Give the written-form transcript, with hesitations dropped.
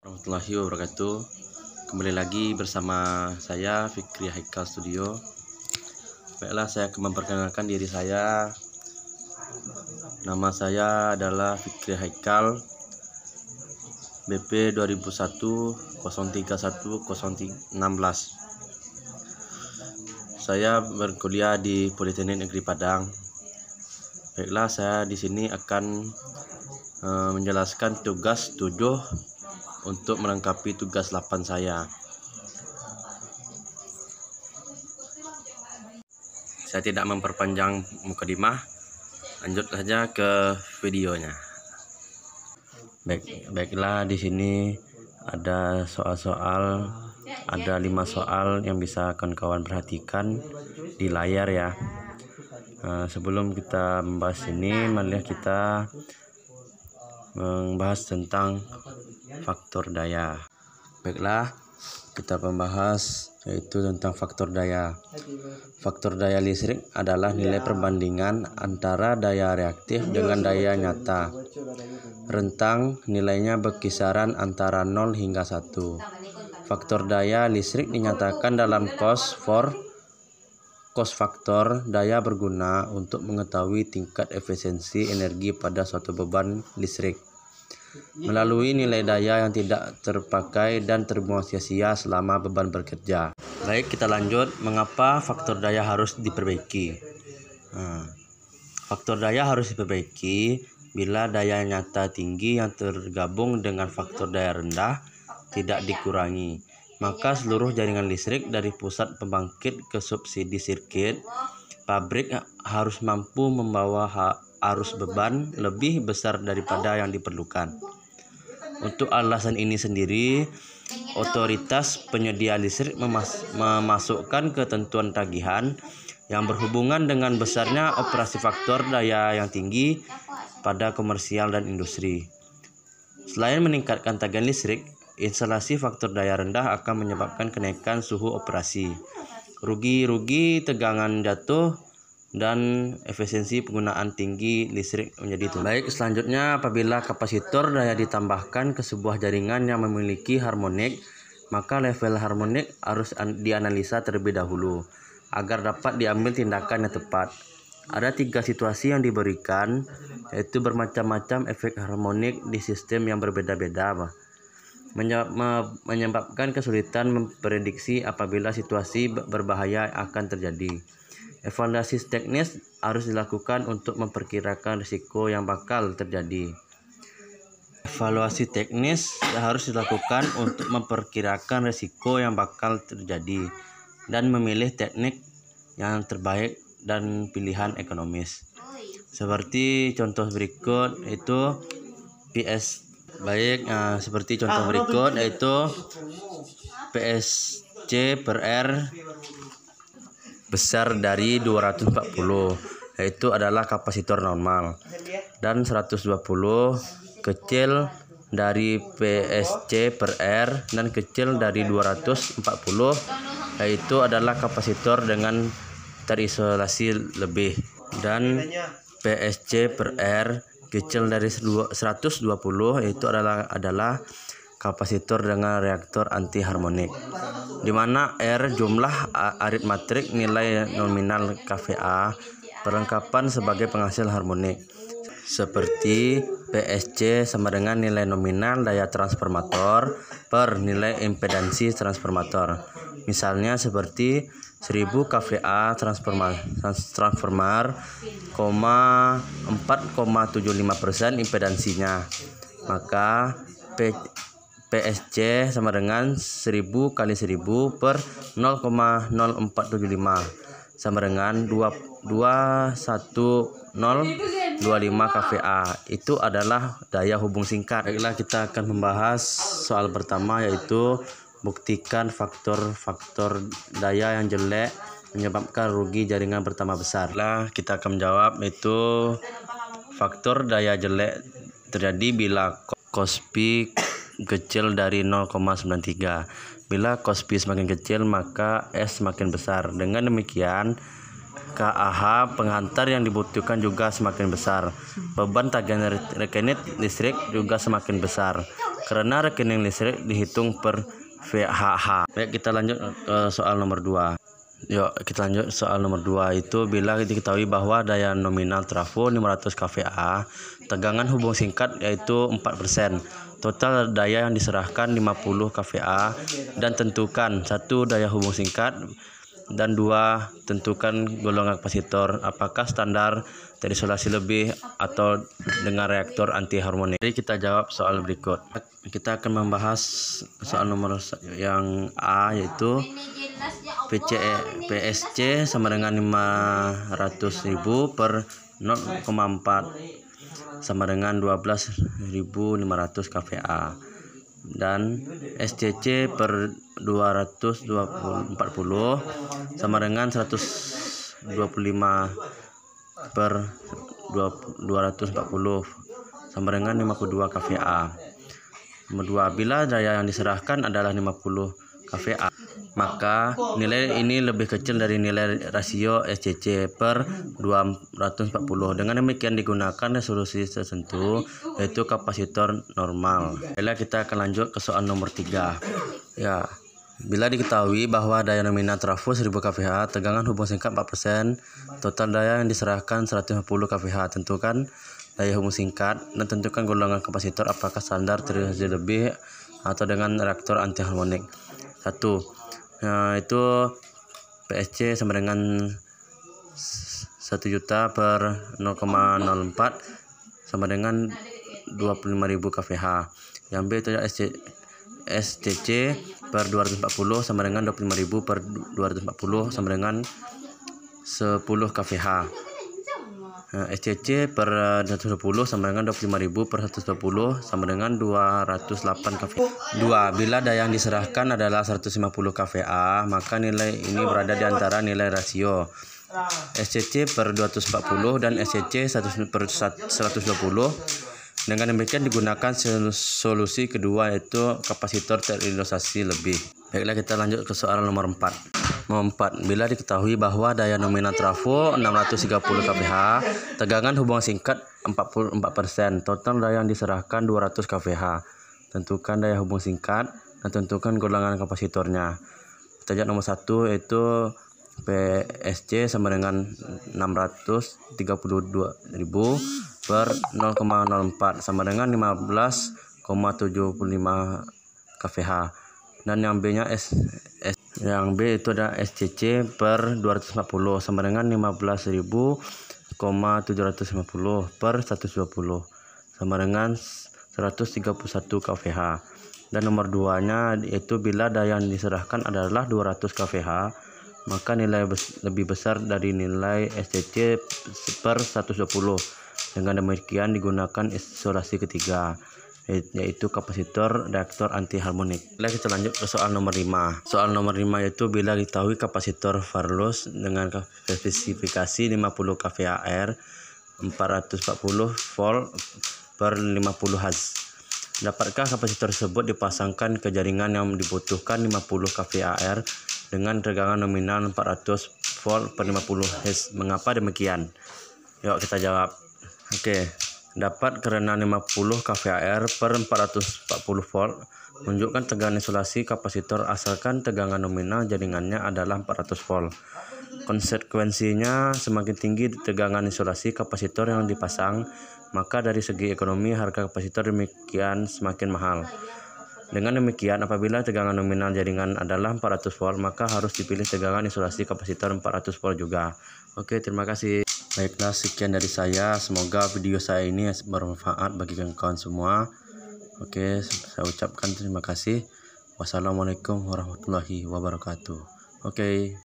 Warahmatullahi wabarakatuh. Kembali lagi bersama saya Fikri Haikal Studio. Baiklah, saya akan memperkenalkan diri saya. Nama saya adalah Fikri Haikal, BP 2001 031 016. Saya berkuliah di Politeknik Negeri Padang. Baiklah, saya di sini akan menjelaskan tugas 7 untuk melengkapi tugas 8 saya. Saya tidak memperpanjang mukadimah, lanjut saja ke videonya. Baiklah, di sini ada soal-soal, ada 5 soal yang bisa kawan-kawan perhatikan di layar ya. Sebelum kita membahas ini, marilah kita membahas tentang faktor daya. Baiklah, kita membahas yaitu tentang faktor daya. Faktor daya listrik adalah nilai perbandingan antara daya reaktif dengan daya nyata. Rentang nilainya berkisaran antara 0 hingga 1. Faktor daya listrik dinyatakan dalam cos faktor daya berguna untuk mengetahui tingkat efisiensi energi pada suatu beban listrik melalui nilai daya yang tidak terpakai dan terbuang sia-sia selama beban bekerja. Baik, kita lanjut. Mengapa faktor daya harus diperbaiki? Faktor daya harus diperbaiki bila daya nyata tinggi yang tergabung dengan faktor daya rendah tidak dikurangi. Maka seluruh jaringan listrik dari pusat pembangkit ke subsidi sirkuit pabrik harus mampu membawa arus beban lebih besar daripada yang diperlukan. Untuk alasan ini sendiri, otoritas penyedia listrik memasukkan ketentuan tagihan yang berhubungan dengan besarnya operasi faktor daya yang tinggi pada komersial dan industri. Selain meningkatkan tagihan listrik, instalasi faktor daya rendah akan menyebabkan kenaikan suhu operasi, rugi tegangan jatuh, dan efisiensi penggunaan tinggi listrik menjadi turun. Baik, selanjutnya apabila kapasitor daya ditambahkan ke sebuah jaringan yang memiliki harmonik, maka level harmonik harus dianalisa terlebih dahulu agar dapat diambil tindakan yang tepat. Ada 3 situasi yang diberikan, yaitu bermacam-macam efek harmonik di sistem yang berbeda-beda, menyebabkan kesulitan memprediksi apabila situasi berbahaya akan terjadi. Evaluasi teknis harus dilakukan untuk memperkirakan risiko yang bakal terjadi. Evaluasi teknis harus dilakukan untuk memperkirakan risiko yang bakal terjadi dan memilih teknik yang terbaik dan pilihan ekonomis. Seperti contoh berikut yaitu PSC per R besar dari 240, yaitu adalah kapasitor normal, dan 120 kecil dari PSC per R dan kecil dari 240, yaitu adalah kapasitor dengan terisolasi lebih, dan PSC per R kecil dari 120, yaitu adalah kapasitor dengan reaktor anti harmonik, di mana R jumlah aritmatik nilai nominal kVA perlengkapan sebagai penghasil harmonik, seperti PSC sama dengan nilai nominal daya transformator per nilai impedansi transformator. Misalnya seperti 1000 kVA transformer, 4,75% impedansinya, maka PSC sama dengan 1000 kali 1000 per 0,0475 sama dengan 21025 kVA. Itu adalah daya hubung singkat. Baiklah, kita akan membahas soal pertama, yaitu buktikan faktor daya yang jelek menyebabkan rugi jaringan pertama besar. Nah, kita akan menjawab, yaitu faktor daya jelek terjadi bila cos P kecil dari 0,93. Bila cos P semakin kecil, maka S semakin besar. Dengan demikian, KAH penghantar yang dibutuhkan juga semakin besar. Beban tagihan rekening listrik juga semakin besar. karena rekening listrik dihitung per VHH. Baik, kita lanjut ke soal nomor 2. Yuk, kita lanjut soal nomor 2 itu bila diketahui bahwa daya nominal trafo 500 kVA, tegangan hubung singkat yaitu 4%. Total daya yang diserahkan 50 kVA dan tentukan 1 daya hubung singkat dan 2 tentukan golongan kapasitor apakah standar terisolasi lebih atau dengan reaktor anti harmonik. Jadi kita jawab soal berikut. Kita akan membahas soal nomor yang A yaitu PSC sama dengan 500.000 per 0,4 sama dengan 12.500 kVA dan SCC per 240 sama dengan 125 per 240 sama dengan 52 kVA. Nomor 2, bila daya yang diserahkan adalah 50 kVA, maka nilai ini lebih kecil dari nilai rasio SCC per 240. Dengan demikian digunakan resolusi tertentu yaitu kapasitor normal. Bila kita akan lanjut ke soal nomor 3. Ya, bila diketahui bahwa daya nominal trafo 1000 kVA, tegangan hubung singkat 4%, total daya yang diserahkan 150 kVA. Tentukan daya hubung singkat dan tentukan golongan kapasitor apakah standar terisolasi lebih atau dengan reaktor anti harmonik. 1. Itu PSC sama dengan 1 juta per 0,04 sama dengan 25.000 kVA. Yang B itu SCC per 240 sama dengan 25.000 per 240 sama dengan 10 kVA. SCC per 120 sama dengan 25.000 per 120 sama dengan 208 kVA. 2. Bila daya yang diserahkan adalah 150 kVA, maka nilai ini berada di antara nilai rasio SCC per 240 dan SCC per 120. Dengan demikian digunakan solusi kedua yaitu kapasitor terisolasi lebih. Baiklah, kita lanjut ke soal nomor 4. Nomor 4. Bila diketahui bahwa daya nominal trafo 630 kVA, tegangan hubungan singkat 44%, total daya yang diserahkan 200 kVA. Tentukan daya hubung singkat dan tentukan golongan kapasitornya. Kita lihat nomor 1 yaitu PSC sama dengan 632.000 per 0,04 sama dengan 15,75 kVA. Dan yang B nya yang B itu ada SCC per 240 sama dengan 15.750 per 120 sama dengan 131 kVA. Dan nomor 2 nya yaitu bila daya yang diserahkan adalah 200 kVA, maka nilai lebih besar dari nilai SCC per 120. Dengan demikian digunakan isolasi ketiga yaitu kapasitor reaktor anti harmonik. Kita lanjut ke soal nomor 5. Soal nomor 5 yaitu bila diketahui kapasitor Farlos dengan spesifikasi 50 kVAr 440 volt per 50 Hz. Dapatkah kapasitor tersebut dipasangkan ke jaringan yang dibutuhkan 50 kVAr dengan tegangan nominal 400 volt per 50 Hz? Mengapa demikian? Yuk kita jawab. Oke. Dapat karena 50 kVAr per 440 volt menunjukkan tegangan isolasi kapasitor asalkan tegangan nominal jaringannya adalah 400 volt. Konsekuensinya semakin tinggi tegangan isolasi kapasitor yang dipasang, maka dari segi ekonomi harga kapasitor demikian semakin mahal. Dengan demikian apabila tegangan nominal jaringan adalah 400 volt maka harus dipilih tegangan isolasi kapasitor 400 volt juga. Oke, terima kasih. Baiklah, sekian dari saya. Semoga video saya ini bermanfaat bagi kawan-kawan semua. Oke, saya ucapkan terima kasih. Wassalamualaikum warahmatullahi wabarakatuh. Oke.